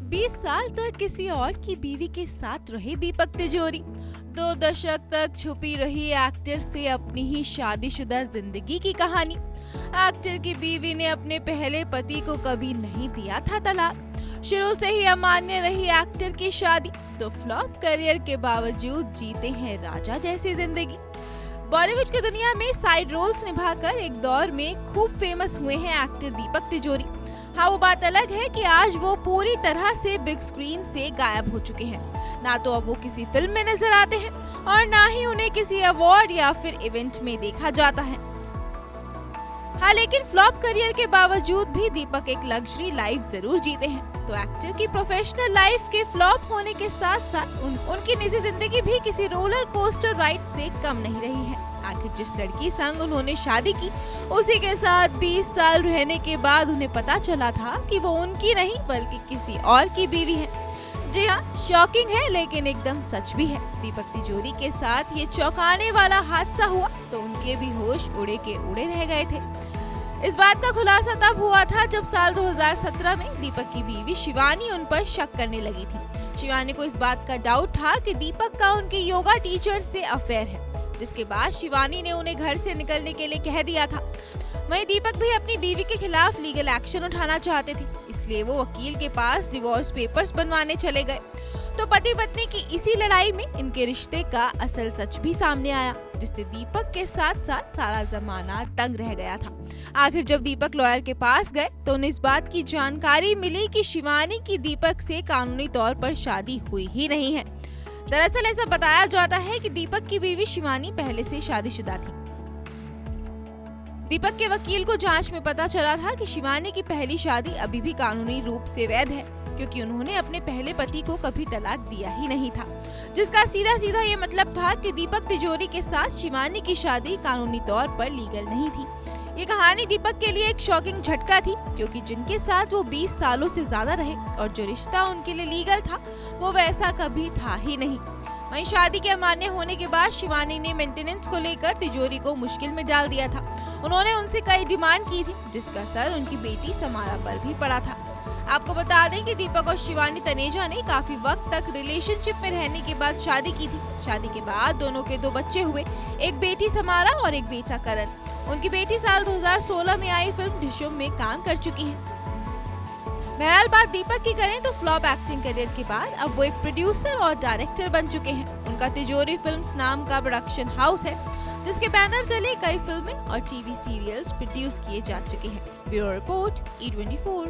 20 साल तक किसी और की बीवी के साथ रहे दीपक तिजोरी। 2 दशक तक छुपी रही एक्टर से अपनी ही शादीशुदा जिंदगी की कहानी। एक्टर की बीवी ने अपने पहले पति को कभी नहीं दिया था तलाक। शुरू से ही अमान्य रही एक्टर की शादी, तो फ्लॉप करियर के बावजूद जीते हैं राजा जैसी जिंदगी। बॉलीवुड की दुनिया में साइड रोल्स निभाकर एक दौर में खूब फेमस हुए हैं एक्टर दीपक तिजोरी। हाँ, वो बात अलग है कि आज वो पूरी तरह से बिग स्क्रीन से गायब हो चुके हैं। ना तो अब वो किसी फिल्म में नजर आते हैं और ना ही उन्हें किसी अवार्ड या फिर इवेंट में देखा जाता है। हाँ, लेकिन फ्लॉप करियर के बावजूद भी दीपक एक लग्जरी लाइफ जरूर जीते हैं। तो एक्टर की प्रोफेशनल लाइफ के फ्लॉप होने के साथ साथ उनकी निजी जिंदगी भी किसी रोलर कोस्टर राइड से कम नहीं रही है। आखिर जिस लड़की संग उन्होंने शादी की, उसी के साथ 20 साल रहने के बाद उन्हें पता चला था कि वो उनकी नहीं बल्कि किसी और की बीवी है। जी हाँ, शॉकिंग है लेकिन एकदम सच भी है। दीपक तिजोरी के साथ ये चौंकाने वाला हादसा हुआ तो उनके भी होश उड़े के उड़े रह गए थे। इस बात का खुलासा तब हुआ था जब साल 2017 में दीपक की बीवी शिवानी उन पर शक करने लगी थी। शिवानी को इस बात का डाउट था कि दीपक का उनकी योगा टीचर से अफेयर है, जिसके बाद शिवानी ने उन्हें घर से निकलने के लिए कह दिया था। वहीं दीपक भी अपनी बीवी के खिलाफ लीगल एक्शन उठाना चाहते थे, इसलिए वो वकील के पास डिवोर्स पेपर्स बनवाने चले गए। तो पति पत्नी की इसी लड़ाई में इनके रिश्ते का असल सच भी सामने आया, जिससे दीपक के साथ साथ सारा जमाना दंग रह गया था। आखिर जब दीपक लॉयर के पास गए तो उन्हें इस बात की जानकारी मिली कि शिवानी की दीपक से कानूनी तौर पर शादी हुई ही नहीं है। दरअसल ऐसा बताया जाता है कि दीपक की बीवी शिवानी पहले से शादीशुदा थी। दीपक के वकील को जांच में पता चला था कि शिवानी की पहली शादी अभी भी कानूनी रूप से वैध है, क्योंकि उन्होंने अपने पहले पति को कभी तलाक दिया ही नहीं था, जिसका सीधा सीधा ये मतलब था कि दीपक तिजोरी के साथ शिवानी की शादी कानूनी तौर पर लीगल नहीं थी। ये कहानी दीपक के लिए एक शॉकिंग झटका थी, क्योंकि जिनके साथ वो 20 सालों से ज्यादा रहे और जो रिश्ता उनके लिए लीगल था वो वैसा कभी था ही नहीं। वहीं शादी के अमान्य होने के बाद शिवानी ने मेंटेनेंस को लेकर तिजोरी को मुश्किल में डाल दिया था। उन्होंने उनसे कई डिमांड की थी, जिसका असर उनकी बेटी समारा पर भी पड़ा था। आपको बता दें कि दीपक और शिवानी तनेजा ने काफी वक्त तक रिलेशनशिप में रहने के बाद शादी की थी। शादी के बाद दोनों के 2 बच्चे हुए, एक बेटी समारा और एक बेटा करण। उनकी बेटी साल 2016 में आई फिल्म ढिशुम में काम कर चुकी है। बहरहाल बात दीपक की करें तो फ्लॉप एक्टिंग करियर के बाद अब वो एक प्रोड्यूसर और डायरेक्टर बन चुके हैं। उनका तिजोरी फिल्म्स नाम का प्रोडक्शन हाउस है, जिसके बैनर तले कई फिल्में और टीवी सीरियल्स प्रोड्यूस किए जा चुके हैं। Bureau report, E24।